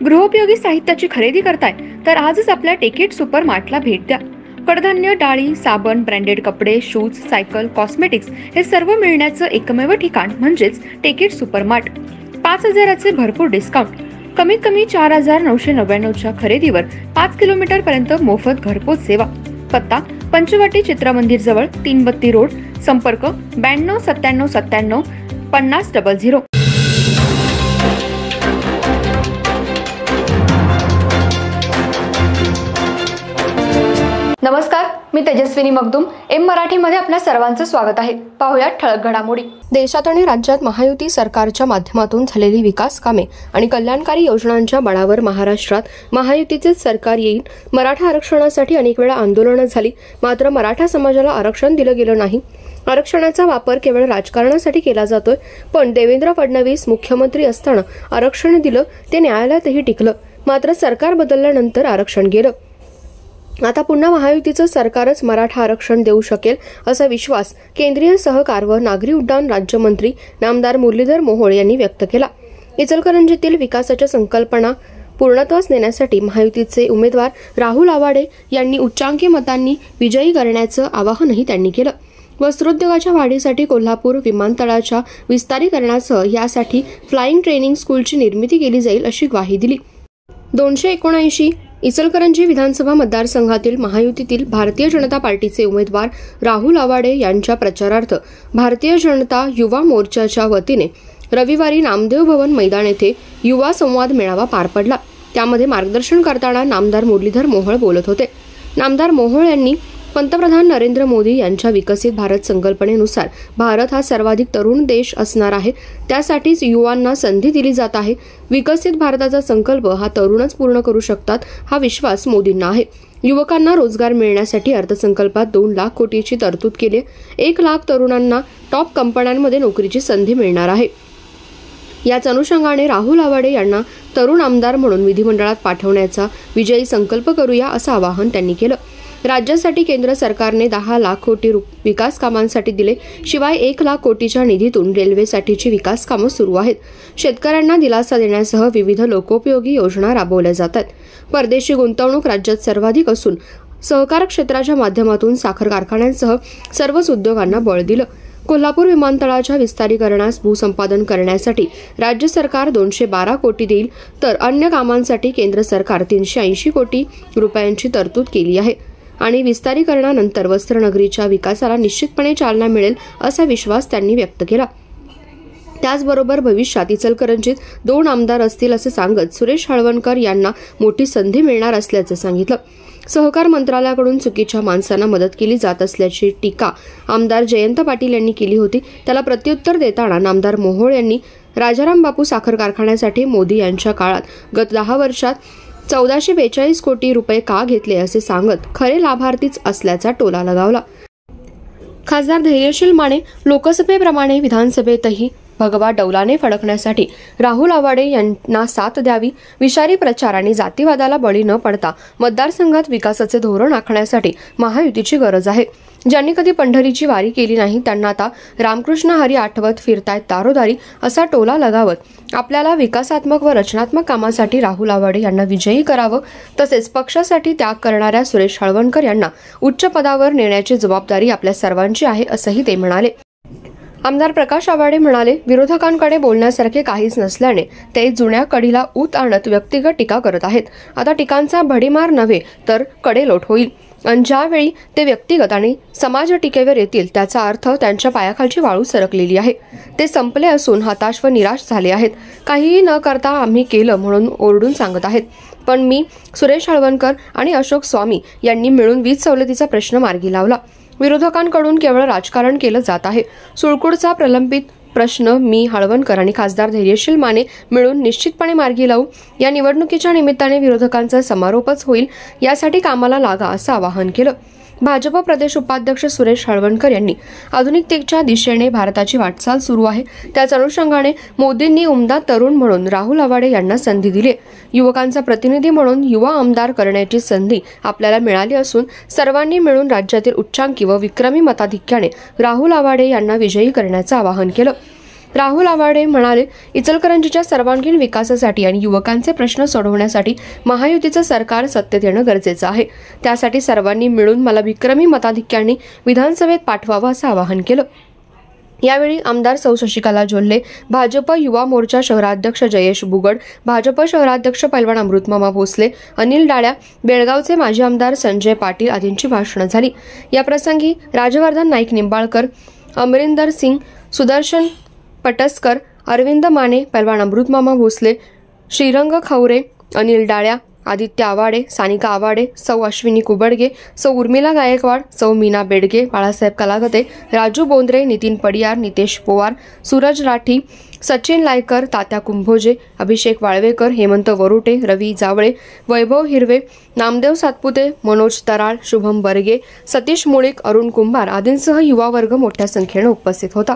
गृहोपयोगी साहित्याची खरेदी करताय तर आजच आपल्या टेकेट सुपर मार्टला भेट द्या। कडधान्य, डाळी, साबण, ब्रँडेड कपडे, शूज, सायकल, कॉस्मेटिक्स हे सर्व मिळण्याचं एकमेव ठिकाण म्हणजेच टेकेट सुपर मार्ट। 5,000चे भरपूर डिस्काउंट, कमीत कमी 4,999च्या खरेदीवर 5 किलोमीटर पर्यंत मोफत घरपोच सेवा। पत्ता पंचवटी चित्रमंदिर जवळ, 3 बत्ती रोड। संपर्क 92 97 97 50 00। नमस्कार, मी तेजस्विनी मगदूम। एम मराठीमध्ये आपल्या सर्वांचं स्वागत आहे। पाहूया ठळक घडामोडी। देशात आणि राज्यात महायुती सरकारच्या माध्यमातून झालेली विकास कामे आणि कल्याणकारी योजनांच्या बळावर महाराष्ट्रात महायुतीचे सरकार येईल। मराठा आरक्षणासाठी अनेक वेळा आंदोलनं झाली, मात्र मराठा समाजाला आरक्षण दिलं गेलं नाही। आरक्षणाचा वापर केवळ राजकारणासाठी केला जातोय, पण देवेंद्र फडणवीस मुख्यमंत्री असताना आरक्षण दिलं, ते न्यायालयातही टिकलं, मात्र सरकार बदलल्यानंतर आरक्षण गेलं। आता पुन्हा महायुतीचं सरकारच मराठा आरक्षण देऊ शकेल असा विश्वास केंद्रीय सहकार व नागरी उड्डाण राज्यमंत्री नामदार मुरलीधर मोहोळ यांनी व्यक्त केला। इचलकरंजीतील विकासाच्या संकल्पना पूर्णत्वास नेण्यासाठी महायुतीचे उमेदवार राहुल आवाडे यांनी उच्चांकी मतांनी विजयी करण्याचं आवाहनही त्यांनी केलं। वस्त्रोद्योगाच्या वाढीसाठी कोल्हापूर विमानतळाच्या विस्तारीकरणासह यासाठी फ्लाइंग ट्रेनिंग स्कूलची निर्मिती केली जाईल अशी ग्वाही दिली। 279 इचलकरंजी विधानसभा मतदारसंघातील महायुतीतील भारतीय जनता पार्टीचे उमेदवार राहुल आवाडे यांच्या प्रचारार्थ भारतीय जनता युवा मोर्चाच्या वतीने रविवारी नामदेव भवन मैदान येथे युवा संवाद मेळावा पार पडला। त्यामध्ये मार्गदर्शन करताना नामदार मुरलीधर मोहोळ बोलत होते। नामदार मोहोळ यांनी पंतप्रधान नरेंद्र मोदी यांच्या विकसित भारत संकल्पनेनुसार भारत हा सर्वाधिक तरुण देश असणार आहे, त्यासाठीच युवांना संधी दिली जात आहे। विकसित भारताचा संकल्प हा तरुणच पूर्ण करू शकतात, हा विश्वास मोदींना आहे। युवकांना रोजगार मिळण्यासाठी अर्थसंकल्पात 2 लाख कोटीची तरतूद केली। 1 लाख तरुणांना टॉप कंपन्यांमध्ये नोकरीची संधी मिळणार आहे। याच अनुषंगाने राहुल आवाडे यांना तरुण आमदार म्हणून विधिमंडळात पाठवण्याचा विजयी संकल्प करूया असं आवाहन त्यांनी केलं। राज्यासाठी केंद्र सरकारने 10 लाख कोटी विकास कामांसाठी दिले, शिवाय 1 लाख कोटीच्या निधीतून रेल्वेसाठीची विकास कामं सुरू आहेत। शेतकऱ्यांना दिलासा देण्यासह विविध लोकोपयोगी योजना राबवल्या जातात। परदेशी गुंतवणूक राज्यात सर्वाधिक असून सहकार क्षेत्राच्या माध्यमातून साखर कारखान्यांसह सर्वच उद्योगांना बळ दिलं। कोल्हापूर विमानतळाच्या विस्तारीकरणास भूसंपादन करण्यासाठी राज्य सरकार 212 कोटी देईल, तर अन्य कामांसाठी केंद्र सरकार 380 कोटी रुपयांची तरतूद केली आहे आणि विस्तारीकरणानंतर वस्त्रनगरीच्या विकासाला निश्चितपणे चालना मिळेल असा विश्वास त्यांनी व्यक्त केला। त्याचबरोबर भविष्यात इचलकरंजीत 2 आमदार असतील असे सांगत सुरेश हळवणकर यांना मोठी संधी मिळणार असल्याचं सांगितलं। सहकार मंत्रालयाकडून चुकीच्या माणसांना मदत केली जात असल्याची टीका आमदार जयंत पाटील यांनी केली होती। त्याला प्रत्युत्तर देताना नामदार मोहोळ यांनी राजाराम बापू साखर कारखान्यासाठी मोदी यांच्या काळात गत 10 वर्षात 1442 कोटी रुपये का घेतले असे सांगत खरे लाभार्थीच असल्याचा टोला लगावला। खासदार धैर्यशील माने लोकसभेप्रमाणे विधानसभेतही भगवा डौलाने फडकण्यासाठी राहुल आवाडे यांना साथ द्यावी। विषारी प्रचार आणि जातीवादाला बळी न पडता मतदारसंघात विकासाचे धोरण आखण्यासाठी महायुतीची गरज आहे। ज्यांनी कधी पंढरीची वारी केली नाही त्यांना आता रामकृष्ण हरी आठवत फिरतायत दारोदारी असा टोला लगावत आपल्याला विकासात्मक व रचनात्मक कामासाठी राहुल आवाडे यांना विजयी करावं, तसेच पक्षासाठी त्याग करणाऱ्या सुरेश हळवणकर यांना उच्च पदावर नेण्याची जबाबदारी आपल्या सर्वांची आहे असंही ते म्हणाले। आमदार प्रकाश आवाडे म्हणाले, विरोधकांकडे बोलण्यासारखे काहीच नसल्याने ते जुन्या कढीला ऊत आणत व्यक्तिगत टीका करत आहेत। आता टीकांचा भडीमार नव्हे तर कडेलोट होईल आणि ज्यावेळी ते व्यक्तिगत आणि समाज टीकेवर येतील त्याचा अर्थ त्यांच्या पायाखालची वाळू सरकलेली आहे। ते संपले असून हताश व निराश झाले आहेत। काहीही न करता आम्ही केलं म्हणून ओरडून सांगत आहेत, पण मी सुरेश हळवणकर आणि अशोक स्वामी यांनी मिळून वीज सवलतीचा प्रश्न मार्गी लावला। विरोधकांकडून केवळ राजकारण केलं जात आहे। सुळकूडचा प्रलंबित प्रश्न मी, हळवणकर आणि खासदार धैर्यशील माने मिळून निश्चितपणे मार्गी लावू। या निवडणुकीच्या निमित्ताने विरोधकांचा समारोपच होईल, यासाठी कामाला लागा असं आवाहन केलं। भाजप प्रदेश उपाध्यक्ष सुरेश हळवणकर यांनी आधुनिकतेच्या दिशेने भारताची वाटचाल सुरू आहे, त्याच अनुषंगाने मोदींनी उमदा तरुण म्हणून राहुल आवाडे यांना संधी दिली। युवकांचा प्रतिनिधी म्हणून युवा आमदार करण्याची संधी आपल्याला मिळाली असून सर्वांनी मिळून राज्यातील उच्चांकी व विक्रमी मताधिक्याने राहुल आवाडे यांना विजयी करण्याचं आवाहन केलं। राहुल आवाडे म्हणाले, इचलकरंजीच्या सर्वांगीण विकासासाठी आणि युवकांचे प्रश्न सोडवण्यासाठी महायुतीचं सरकार सत्तेत येणं गरजेचं आहे. त्यासाठी सर्वांनी मिळून मला विक्रमी मताधिक्याने विधानसभेत पाठवावं असं आवाहन केलं. यावेळी आमदार सौ शशिकला जोल्हे, भाजप युवा मोर्चा शहराध्यक्ष जयेश बुगड, भाजप शहराध्यक्ष पैलवान अमृतमामा भोसले, अनिल डाळ्या, बेळगावचे माजी आमदार संजय पाटील आदींची भाषणं झाली. या प्रसंगी राजवर्धन नाईक निंबाळकर, अमरिंदर सिंग, सुदर्शन पटस्कर, अरविंद माने, पैलवान अमृतमामा भोसले, श्रीरंग खवरे, अनिल डाळ्या, आदित्य आवाडे, सानिका आवाडे, सौ अश्विनी कुबडगे, सौ उर्मिला गायकवाड, सौ मीना बेडगे, बाळासाहेब कलागते, राजू बोंद्रे, नितीन पडियार, नितेश पोवार, सूरज राठी, सचिन लायकर, तात्या कुंभोजे, अभिषेक वाळवेकर, हेमंत वरुटे, रवी जावळे, वैभव हिरवे, नामदेव सातपुते, मनोज तराळ, शुभम बर्गे, सतीश मुळीक, अरुण कुंभार आदींसह युवा वर्ग मोठ्या संख्येने उपस्थित होता.